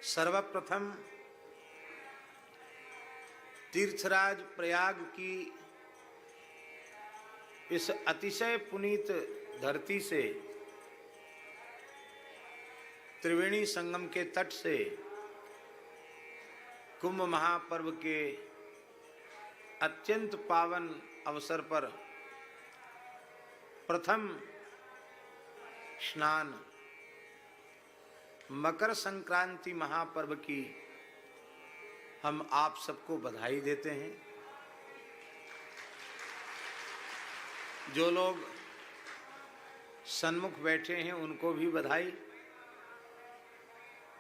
सर्वप्रथम तीर्थराज प्रयाग की इस अतिशय पुनीत धरती से, त्रिवेणी संगम के तट से, कुंभ महापर्व के अत्यंत पावन अवसर पर प्रथम स्नान मकर संक्रांति महापर्व की हम आप सबको बधाई देते हैं। जो लोग सन्मुख बैठे हैं उनको भी बधाई,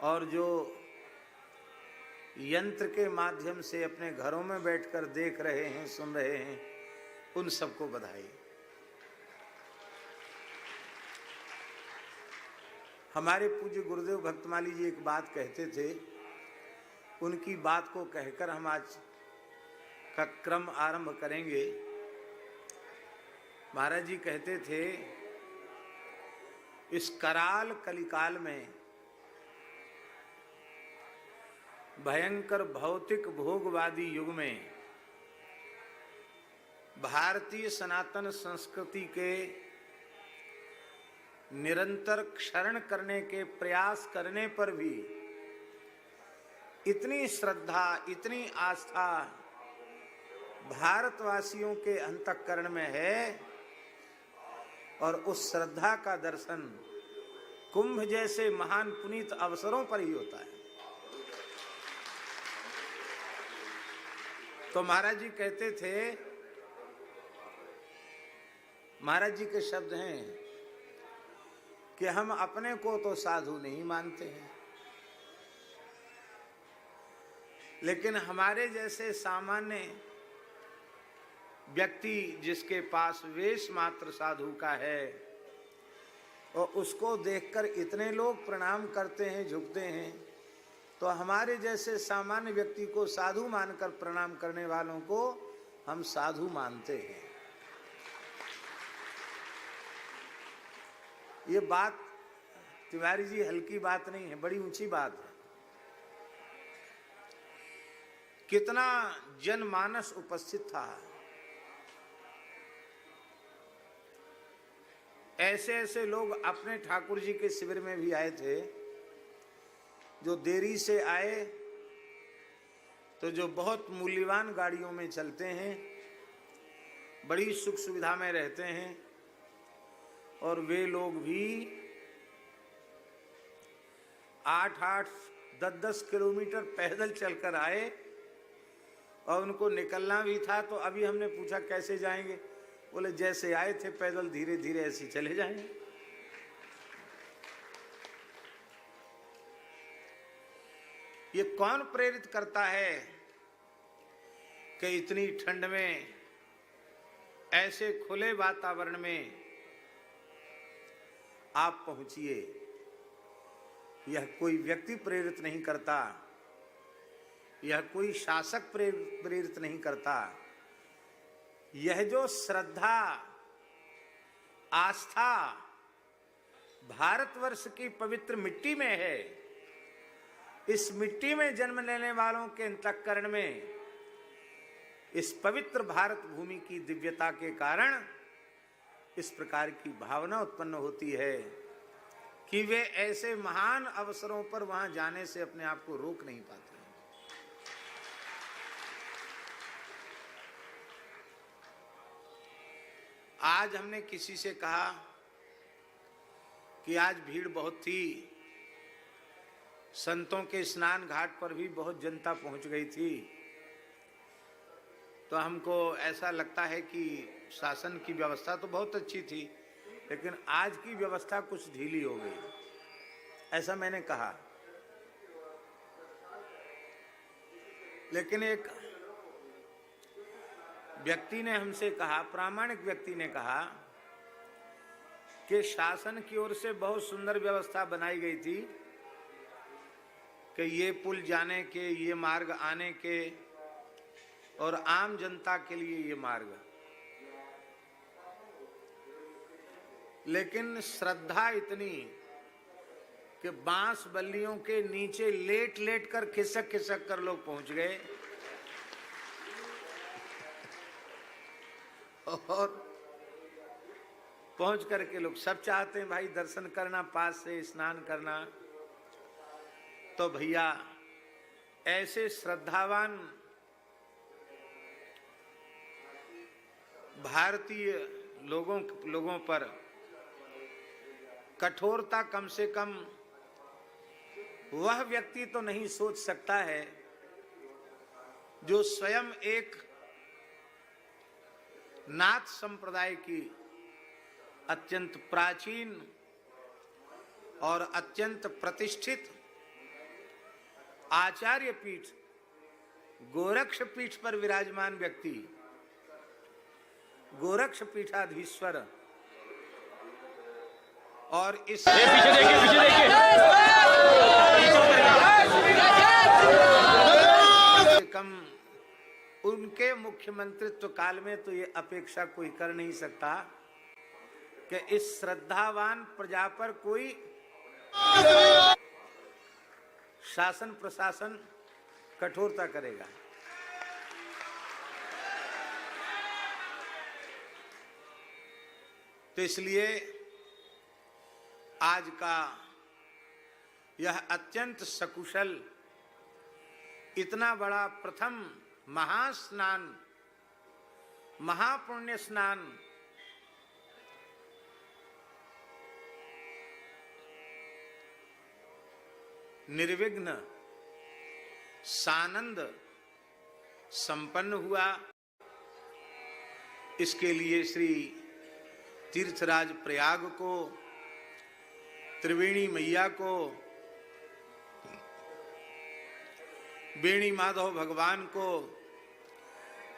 और जो यंत्र के माध्यम से अपने घरों में बैठकर देख रहे हैं, सुन रहे हैं, उन सबको बधाई। हमारे पूज्य गुरुदेव भक्तमाली जी एक बात कहते थे, उनकी बात को कहकर हम आज का क्रम आरंभ करेंगे। महाराज जी कहते थे, इस कराल कलिकाल में, भयंकर भौतिक भोगवादी युग में, भारतीय सनातन संस्कृति के निरंतर क्षरण करने के प्रयास करने पर भी इतनी श्रद्धा, इतनी आस्था भारतवासियों के अंतःकरण में है, और उस श्रद्धा का दर्शन कुंभ जैसे महान पुनीत अवसरों पर ही होता है। तो महाराज जी कहते थे, महाराज जी के शब्द हैं कि हम अपने को तो साधु नहीं मानते हैं, लेकिन हमारे जैसे सामान्य व्यक्ति जिसके पास वेश मात्र साधु का है, और उसको देखकर इतने लोग प्रणाम करते हैं, झुकते हैं, तो हमारे जैसे सामान्य व्यक्ति को साधु मानकर प्रणाम करने वालों को हम साधु मानते हैं। ये बात तिवारी जी हल्की बात नहीं है, बड़ी ऊंची बात है। कितना जनमानस उपस्थित था, ऐसे ऐसे लोग अपने ठाकुर जी के शिविर में भी आए थे, जो देरी से आए, तो जो बहुत मूल्यवान गाड़ियों में चलते हैं, बड़ी सुख सुविधा में रहते हैं, और वे लोग भी 8-8, 10-10 किलोमीटर पैदल चलकर आए, और उनको निकलना भी था। तो अभी हमने पूछा कैसे जाएंगे, बोले जैसे आए थे पैदल धीरे धीरे ऐसे चले जाएंगे। ये कौन प्रेरित करता है कि इतनी ठंड में, ऐसे खुले वातावरण में आप पहुंचिए? यह कोई व्यक्ति प्रेरित नहीं करता, यह कोई शासक प्रेरित नहीं करता। यह जो श्रद्धा, आस्था भारतवर्ष की पवित्र मिट्टी में है, इस मिट्टी में जन्म लेने वालों के अंतःकरण में इस पवित्र भारत भूमि की दिव्यता के कारण इस प्रकार की भावना उत्पन्न होती है कि वे ऐसे महान अवसरों पर वहां जाने से अपने आप को रोक नहीं पाते। आज हमने किसी से कहा कि आज भीड़ बहुत थी, संतों के स्नान घाट पर भी बहुत जनता पहुंच गई थी, तो हमको ऐसा लगता है कि शासन की व्यवस्था तो बहुत अच्छी थी, लेकिन आज की व्यवस्था कुछ ढीली हो गई, ऐसा मैंने कहा। लेकिन एक व्यक्ति ने हमसे कहा, प्रामाणिक व्यक्ति ने कहा कि शासन की ओर से बहुत सुंदर व्यवस्था बनाई गई थी कि ये पुल जाने के, ये मार्ग आने के, और आम जनता के लिए ये मार्ग। लेकिन श्रद्धा इतनी कि बांस बल्लियों के नीचे लेट लेट कर खिसक खिसक कर लोग पहुंच गए और पहुंच करके लोग सब चाहते हैं भाई दर्शन करना, पास से स्नान करना। तो भैया ऐसे श्रद्धावान भारतीय लोगों पर कठोरता कम से कम वह व्यक्ति तो नहीं सोच सकता है जो स्वयं एक नाथ संप्रदाय की अत्यंत प्राचीन और अत्यंत प्रतिष्ठित आचार्य पीठ गोरक्ष पीठ पर विराजमान व्यक्ति, गोरक्ष पीठाधीश्वर और इस पीछे देखिए कम उनके मुख्यमंत्रित्व काल में तो ये अपेक्षा कोई कर नहीं सकता कि इस श्रद्धावान प्रजा पर कोई शासन प्रशासन कठोरता करेगा। तो इसलिए आज का यह अत्यंत सकुशल इतना बड़ा प्रथम महास्नान, महापुण्य स्नान निर्विघ्न सानंद संपन्न हुआ। इसके लिए श्री तीर्थराज प्रयाग को, त्रिवेणी मैया को, बेणी माधव भगवान को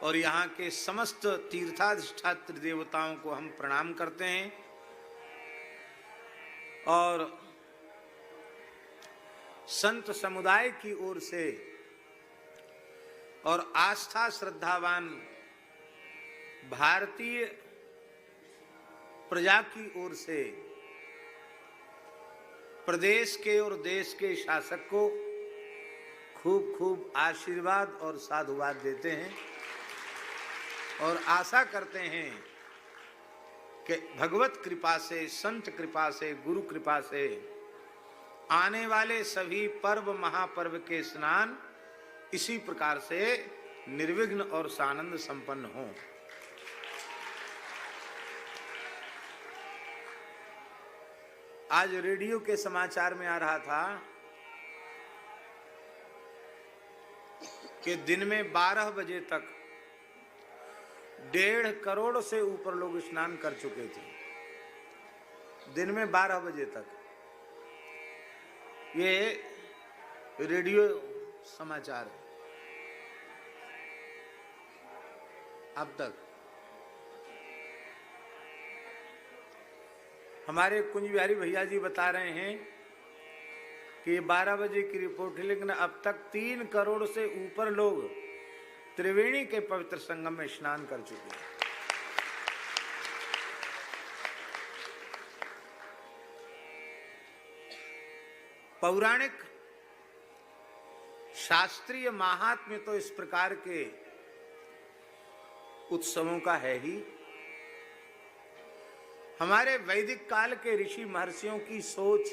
और यहाँ के समस्त तीर्थाधिष्ठात्र देवताओं को हम प्रणाम करते हैं। और संत समुदाय की ओर से और आस्था श्रद्धावान भारतीय प्रजा की ओर से प्रदेश के और देश के शासक को खूब खूब आशीर्वाद और साधुवाद देते हैं और आशा करते हैं कि भगवत कृपा से, संत कृपा से, गुरु कृपा से आने वाले सभी पर्व महापर्व के स्नान इसी प्रकार से निर्विघ्न और सानंद संपन्न हों। आज रेडियो के समाचार में आ रहा था कि दिन में 12 बजे तक 1.5 करोड़ से ऊपर लोग स्नान कर चुके थे। दिन में 12 बजे तक, ये रेडियो समाचार है। अब तक हमारे कुंज बिहारी भैया जी बता रहे हैं कि 12 बजे की रिपोर्ट है, लेकिन अब तक 3 करोड़ से ऊपर लोग त्रिवेणी के पवित्र संगम में स्नान कर चुके हैं। पौराणिक शास्त्रीय महात्म्य तो इस प्रकार के उत्सवों का है ही। हमारे वैदिक काल के ऋषि महर्षियों की सोच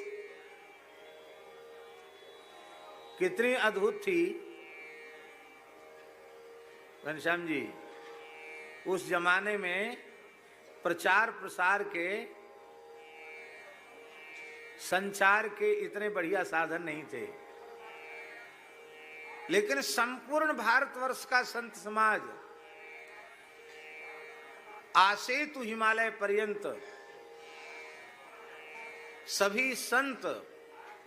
कितनी अद्भुत थी घनश्याम जी। उस जमाने में प्रचार प्रसार के, संचार के इतने बढ़िया साधन नहीं थे, लेकिन संपूर्ण भारतवर्ष का संत समाज आसेतु हिमालय पर्यंत सभी संत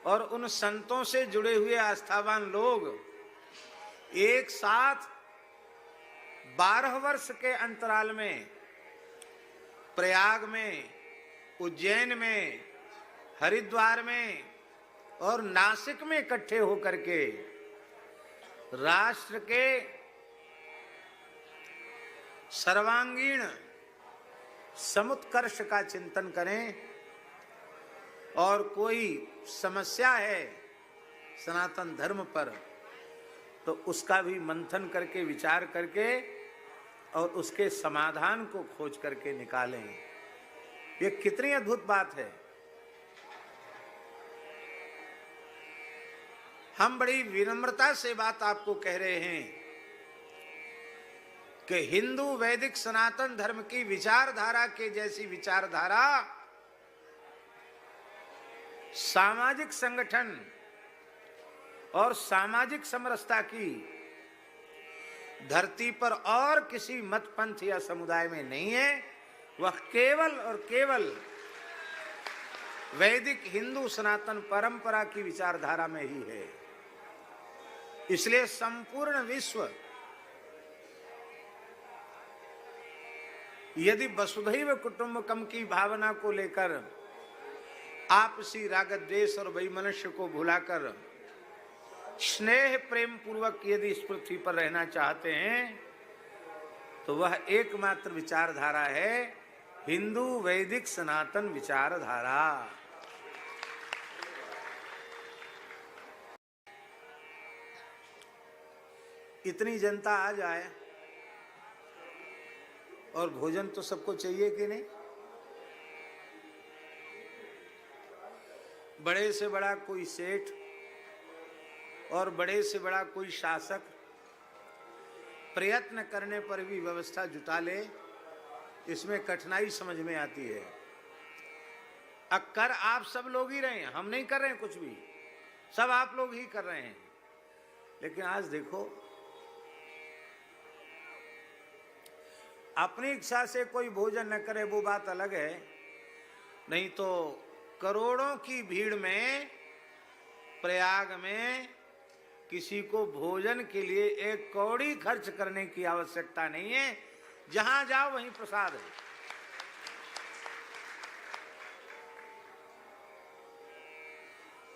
और उन संतों से जुड़े हुए आस्थावान लोग एक साथ 12 वर्ष के अंतराल में प्रयाग में, उज्जैन में, हरिद्वार में और नासिक में इकट्ठे होकर के राष्ट्र के सर्वांगीण समुत्कर्ष का चिंतन करें और कोई समस्या है सनातन धर्म पर, तो उसका भी मंथन करके, विचार करके और उसके समाधान को खोज करके निकालें। ये कितनी अद्भुत बात है। हम बड़ी विनम्रता से बात आपको कह रहे हैं कि हिंदू वैदिक सनातन धर्म की विचारधारा के जैसी विचारधारा सामाजिक संगठन और सामाजिक समरसता की धरती पर और किसी मत पंथ या समुदाय में नहीं है। वह केवल और केवल वैदिक हिंदू सनातन परंपरा की विचारधारा में ही है। इसलिए संपूर्ण विश्व यदि वसुधैव कुटुंबकम की भावना को लेकर आपसी राग द्वेष और वैमनस्य को भुलाकर स्नेह प्रेम पूर्वक यदि इस पृथ्वी पर रहना चाहते हैं तो वह एकमात्र विचारधारा है हिंदू वैदिक सनातन विचारधारा। इतनी जनता आ जाए और भोजन तो सबको चाहिए कि नहीं। बड़े से बड़ा कोई सेठ और बड़े से बड़ा कोई शासक प्रयत्न करने पर भी व्यवस्था जुटा ले, इसमें कठिनाई समझ में आती है। कर आप सब लोग ही रहे हैं, हम नहीं कर रहे हैं कुछ भी, सब आप लोग ही कर रहे हैं। लेकिन आज देखो, अपनी इच्छा से कोई भोजन न करे वो बात अलग है, नहीं तो करोड़ों की भीड़ में प्रयाग में किसी को भोजन के लिए एक कौड़ी खर्च करने की आवश्यकता नहीं है। जहां जाओ वहीं प्रसाद है।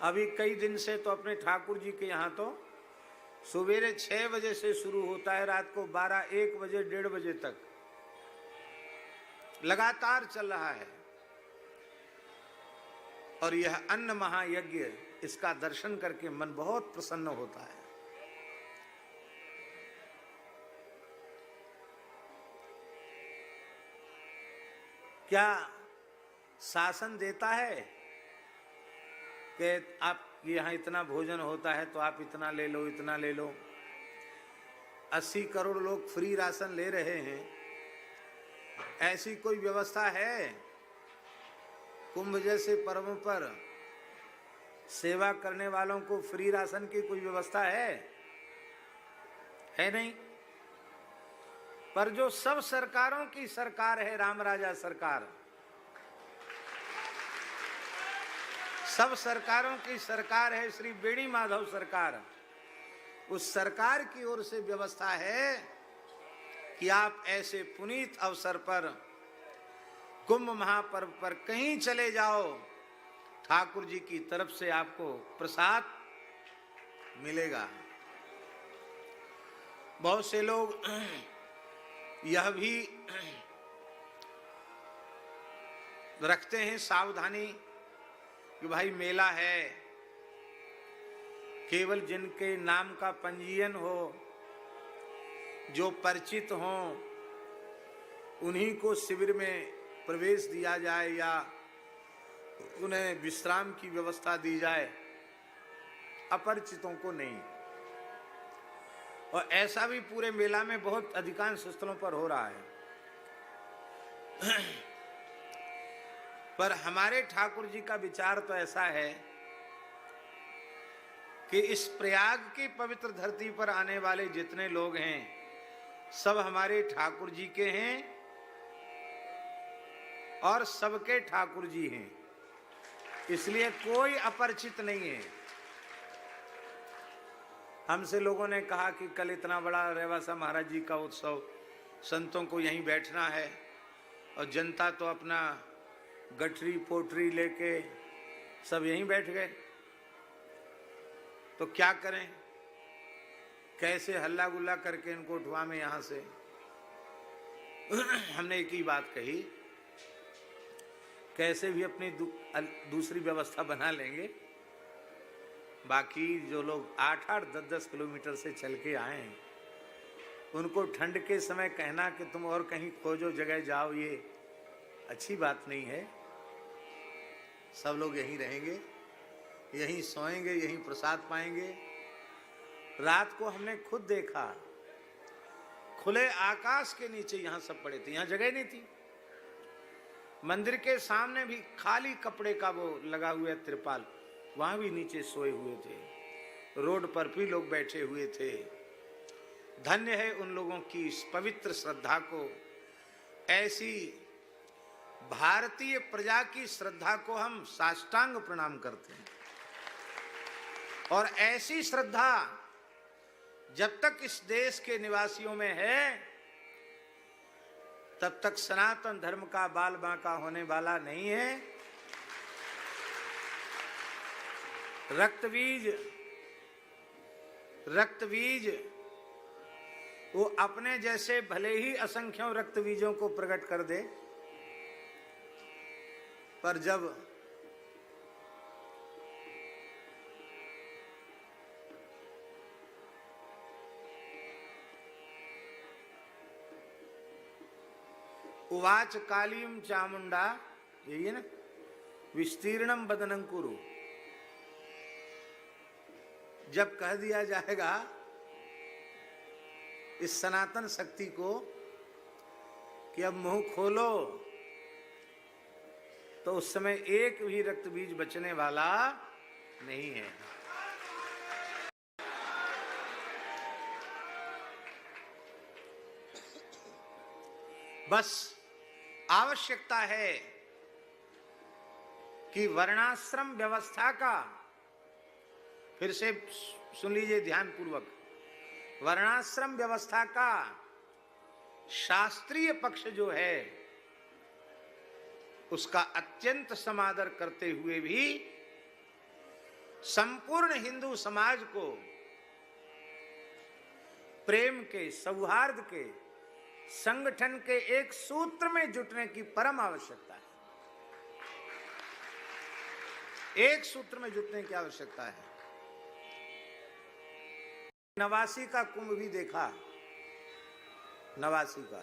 अभी कई दिन से तो अपने ठाकुर जी के यहाँ तो सवेरे 6 बजे से शुरू होता है, रात को 12-1 बजे 1:30 बजे तक लगातार चल रहा है। और यह अन्न महायज्ञ, इसका दर्शन करके मन बहुत प्रसन्न होता है। क्या शासन देता है कि आप यहाँ इतना भोजन होता है तो आप इतना ले लो, इतना ले लो। 80 करोड़ लोग फ्री राशन ले रहे हैं, ऐसी कोई व्यवस्था है? कुंभ जैसे पर्वों पर सेवा करने वालों को फ्री राशन की कोई व्यवस्था है नहीं। पर जो सब सरकारों की सरकार है, राम राजा सरकार, सब सरकारों की सरकार है श्री बेणी माधव सरकार, उस सरकार की ओर से व्यवस्था है कि आप ऐसे पुनीत अवसर पर कुंभ महापर्व पर कहीं चले जाओ, ठाकुर जी की तरफ से आपको प्रसाद मिलेगा। बहुत से लोग यह भी रखते हैं सावधानी कि भाई मेला है, केवल जिनके नाम का पंजीयन हो, जो परिचित हों, उन्हीं को शिविर में प्रवेश दिया जाए या उन्हें विश्राम की व्यवस्था दी जाए, अपरिचितों को नहीं। और ऐसा भी पूरे मेला में बहुत अधिकांश स्थलों पर हो रहा है। पर हमारे ठाकुर जी का विचार तो ऐसा है कि इस प्रयाग की पवित्र धरती पर आने वाले जितने लोग हैं सब हमारे ठाकुर जी के हैं और सबके ठाकुर जी हैं, इसलिए कोई अपरिचित नहीं है। हमसे लोगों ने कहा कि कल इतना बड़ा रेवासा महाराज जी का उत्सव, संतों को यहीं बैठना है और जनता तो अपना गठरी पोटरी लेके सब यहीं बैठ गए, तो क्या करें, कैसे हल्ला गुल्ला करके इनको उठवा में यहां से। हमने एक ही बात कही कैसे भी अपनी दूसरी व्यवस्था बना लेंगे। बाकी जो लोग 8-8, 10-10 किलोमीटर से चल के आए हैं, उनको ठंड के समय कहना कि तुम और कहीं खोजो जगह जाओ, ये अच्छी बात नहीं है। सब लोग यहीं रहेंगे, यहीं सोएंगे, यहीं प्रसाद पाएंगे। रात को हमने खुद देखा, खुले आकाश के नीचे यहां सब पड़े थे, यहां जगह नहीं थी। मंदिर के सामने भी खाली कपड़े का वो लगा हुआ है तिरपाल, वहां भी नीचे सोए हुए थे। रोड पर भी लोग बैठे हुए थे। धन्य है उन लोगों की इस पवित्र श्रद्धा को। ऐसी भारतीय प्रजा की श्रद्धा को हम साष्टांग प्रणाम करते हैं। और ऐसी श्रद्धा जब तक इस देश के निवासियों में है, तब तक सनातन धर्म का बाल बांका होने वाला नहीं है। रक्तबीज वो अपने जैसे भले ही असंख्यों रक्तबीजों को प्रकट कर दे, पर जब उवाच कालीम चामुंडा, यही है ना, विस्तीर्णम बदनं कुरु, जब कह दिया जाएगा इस सनातन शक्ति को कि अब मुंह खोलो, तो उस समय एक भी रक्त बीज बचने वाला नहीं है। बस आवश्यकता है कि वर्णाश्रम व्यवस्था का, फिर से सुन लीजिए ध्यान पूर्वक, वर्णाश्रम व्यवस्था का शास्त्रीय पक्ष जो है उसका अत्यंत समादर करते हुए भी संपूर्ण हिंदू समाज को प्रेम के, सौहार्द के, संगठन के एक सूत्र में जुटने की परम आवश्यकता है। एक सूत्र में जुटने की आवश्यकता है। नवासी का कुंभ भी देखा, नवासी का,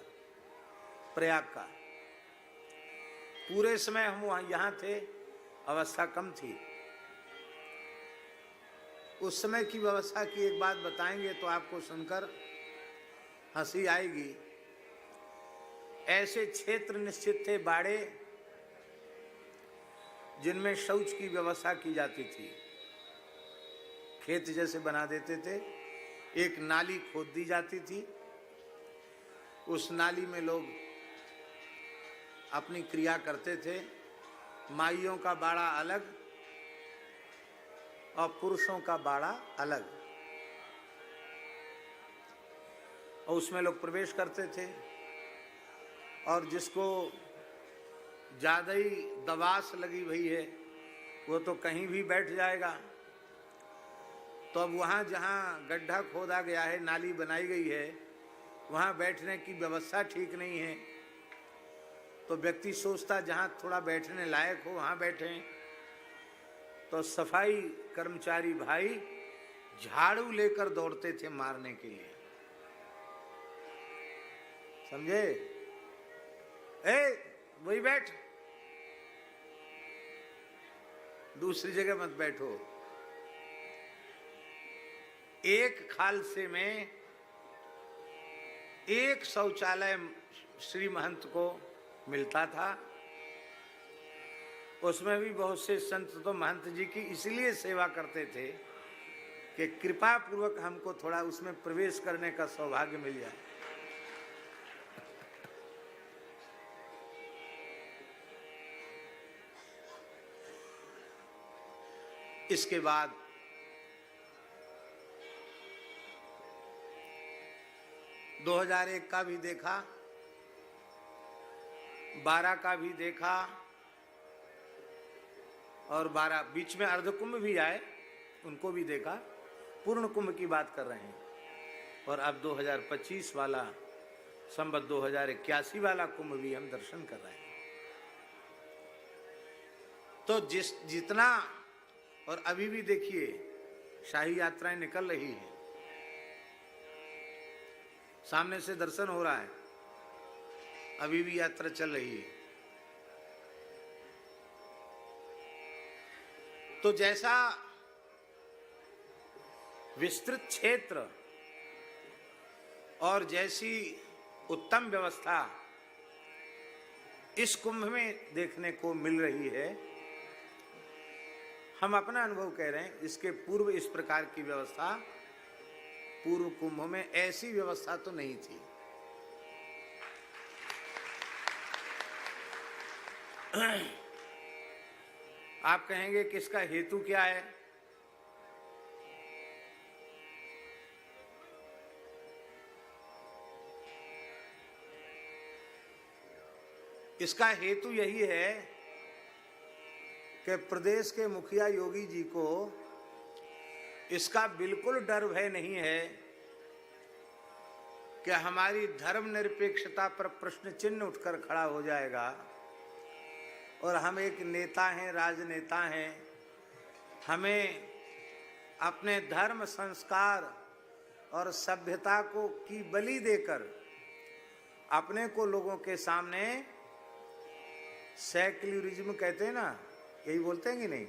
प्रयाग का। पूरे समय हम वहां यहां थे, अवस्था कम थी। उस समय की व्यवस्था की एक बात बताएंगे तो आपको सुनकर हंसी आएगी। ऐसे क्षेत्र निश्चित थे, बाड़े, जिनमें शौच की व्यवस्था की जाती थी। खेत जैसे बना देते थे, एक नाली खोद दी जाती थी, उस नाली में लोग अपनी क्रिया करते थे। माइयों का बाड़ा अलग और पुरुषों का बाड़ा अलग, और उसमें लोग प्रवेश करते थे। और जिसको ज्यादा ही दबास लगी भई है, वो तो कहीं भी बैठ जाएगा। तो अब वहाँ जहाँ गड्ढा खोदा गया है, नाली बनाई गई है, वहाँ बैठने की व्यवस्था ठीक नहीं है। तो व्यक्ति सोचता जहाँ थोड़ा बैठने लायक हो वहाँ बैठें। तो सफाई कर्मचारी भाई झाड़ू लेकर दौड़ते थे मारने के लिए, समझे? वही बैठ, दूसरी जगह मत बैठो। एक खालसे में एक शौचालय श्री महंत को मिलता था। उसमें भी बहुत से संत तो महंत जी की इसलिए सेवा करते थे कि कृपा पूर्वक हमको थोड़ा उसमें प्रवेश करने का सौभाग्य मिल जाए। इसके बाद – 2001 का भी देखा, 12 का भी देखा, और 12 बीच में अर्ध कुंभ भी आए, उनको भी देखा। पूर्ण कुंभ की बात कर रहे हैं। और अब 2025 वाला, संवत 2081 वाला कुंभ भी हम दर्शन कर रहे हैं। तो जितना, और अभी भी देखिए शाही यात्राएं निकल रही है, सामने से दर्शन हो रहा है, अभी भी यात्रा चल रही है। तो जैसा विस्तृत क्षेत्र और जैसी उत्तम व्यवस्था इस कुंभ में देखने को मिल रही है, हम अपना अनुभव कह रहे हैं, इसके पूर्व इस प्रकार की व्यवस्था पूर्व कुंभ में ऐसी व्यवस्था तो नहीं थी। आप कहेंगे कि इसका हेतु क्या है? इसका हेतु यही है कि प्रदेश के मुखिया योगी जी को इसका बिल्कुल डर भय नहीं है कि हमारी धर्मनिरपेक्षता पर प्रश्न चिन्ह उठकर खड़ा हो जाएगा और हम एक नेता हैं, राजनेता हैं, हमें अपने धर्म, संस्कार और सभ्यता को की बलि देकर अपने को लोगों के सामने, सेक्युलरिज्म कहते हैं ना, यही बोलते हैं कि नहीं,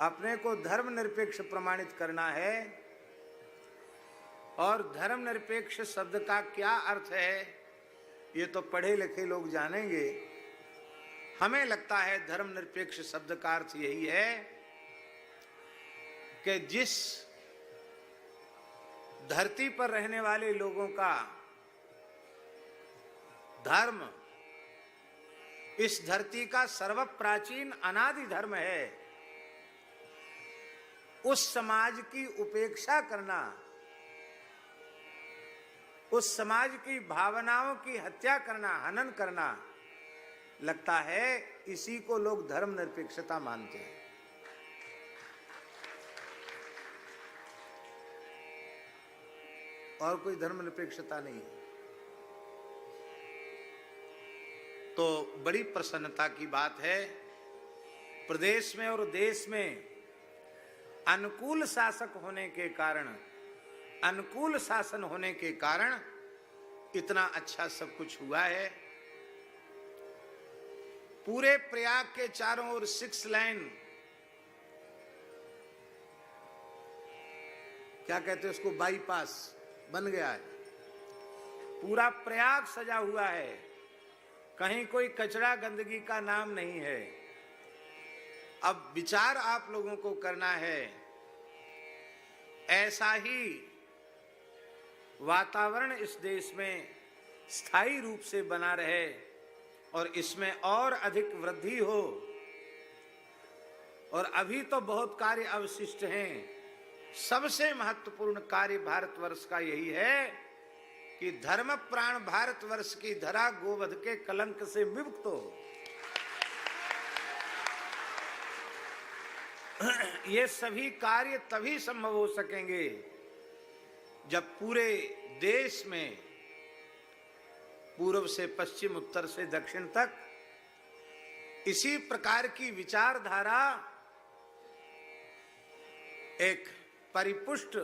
अपने को धर्मनिरपेक्ष प्रमाणित करना है। और धर्मनिरपेक्ष शब्द का क्या अर्थ है ये तो पढ़े लिखे लोग जानेंगे। हमें लगता है धर्मनिरपेक्ष शब्द का अर्थ यही है कि जिस धरती पर रहने वाले लोगों का धर्म इस धरती का सर्व प्राचीन अनादि धर्म है, उस समाज की उपेक्षा करना, उस समाज की भावनाओं की हत्या करना, हनन करना, लगता है इसी को लोग धर्मनिरपेक्षता मानते हैं। और कोई धर्मनिरपेक्षता नहीं है। तो बड़ी प्रसन्नता की बात है, प्रदेश में और देश में अनुकूल शासक होने के कारण, अनुकूल शासन होने के कारण इतना अच्छा सब कुछ हुआ है। पूरे प्रयाग के चारों ओर 6 लाइन, क्या कहते हैं उसको, बाईपास बन गया है। पूरा प्रयाग सजा हुआ है, कहीं कोई कचरा गंदगी का नाम नहीं है। अब विचार आप लोगों को करना है, ऐसा ही वातावरण इस देश में स्थायी रूप से बना रहे और इसमें और अधिक वृद्धि हो। और अभी तो बहुत कार्य अवशिष्ट हैं। सबसे महत्वपूर्ण कार्य भारतवर्ष का यही है कि धर्म प्राण भारतवर्ष की धरा गोवध के कलंक से विमुक्त हो। ये सभी कार्य तभी संभव हो सकेंगे जब पूरे देश में पूर्व से पश्चिम, उत्तर से दक्षिण तक इसी प्रकार की विचारधारा एक परिपुष्ट,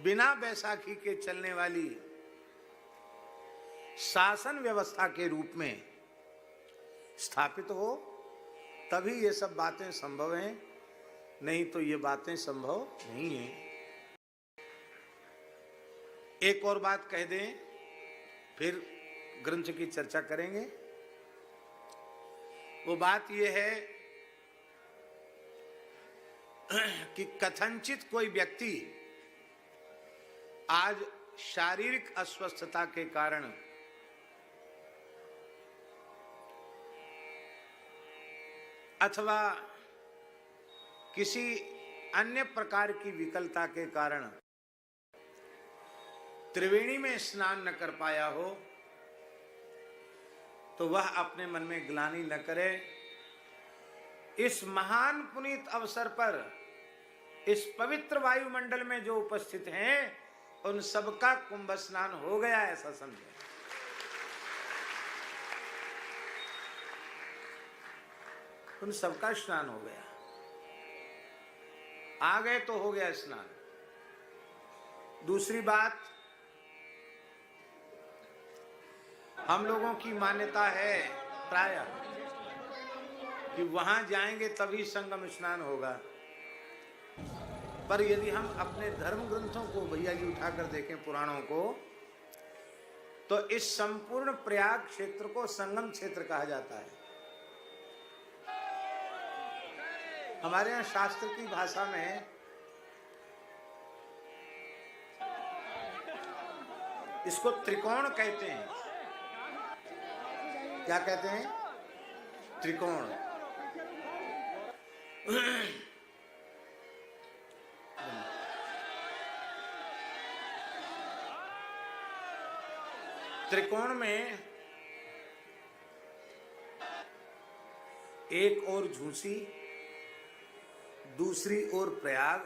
बिना बैसाखी के चलने वाली शासन व्यवस्था के रूप में स्थापित हो, तभी ये सब बातें संभव हैं, नहीं तो ये बातें संभव नहीं है। एक और बात कह दें, फिर ग्रंथ की चर्चा करेंगे। वो बात ये है कि कथनचित कोई व्यक्ति आज शारीरिक अस्वस्थता के कारण अथवा किसी अन्य प्रकार की विकलता के कारण त्रिवेणी में स्नान न कर पाया हो, तो वह अपने मन में ग्लानि न करे। इस महान पुनीत अवसर पर इस पवित्र वायुमंडल में जो उपस्थित हैं, उन सबका कुंभ स्नान हो गया, ऐसा समझे। उन सबका स्नान हो गया। आ गए तो हो गया स्नान। दूसरी बात, हम लोगों की मान्यता है प्रायः कि वहां जाएंगे तभी संगम स्नान होगा, पर यदि हम अपने धर्म ग्रंथों को भैया जी उठाकर देखें, पुराणों को, तो इस संपूर्ण प्रयाग क्षेत्र को संगम क्षेत्र कहा जाता है। हमारे यहाँ शास्त्र की भाषा में इसको त्रिकोण कहते हैं। क्या कहते हैं? त्रिकोण। त्रिकोण में एक ओर झूसी, दूसरी ओर प्रयाग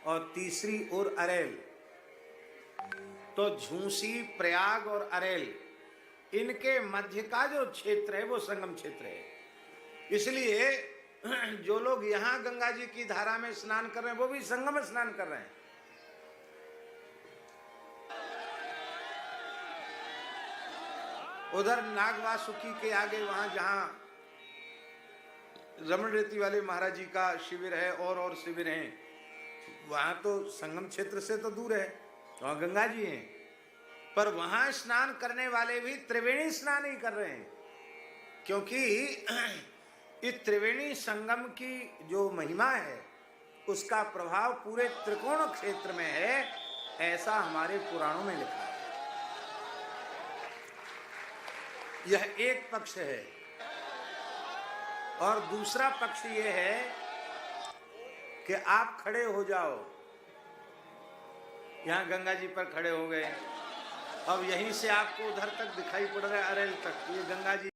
और तीसरी ओर अरेल। तो झूसी, प्रयाग और अरेल, इनके मध्य का जो क्षेत्र है वो संगम क्षेत्र है। इसलिए जो लोग यहां गंगा जी की धारा में स्नान कर रहे हैं वो भी संगम में स्नान कर रहे हैं। उधर नागवासुकी के आगे वहां जहां रमण रेती वाले महाराज जी का शिविर है और शिविर हैं, वहां तो संगम क्षेत्र से तो दूर है, वहां गंगा जी हैं, पर वहां स्नान करने वाले भी त्रिवेणी स्नान ही कर रहे हैं, क्योंकि इस त्रिवेणी संगम की जो महिमा है उसका प्रभाव पूरे त्रिकोण क्षेत्र में है, ऐसा हमारे पुराणों में लिखा है। यह एक पक्ष है। और दूसरा पक्ष यह है कि आप खड़े हो जाओ, यहां गंगा जी पर खड़े हो गए, अब यहीं से आपको उधर तक दिखाई पड़ रहा है, अरेल तक, ये गंगा जी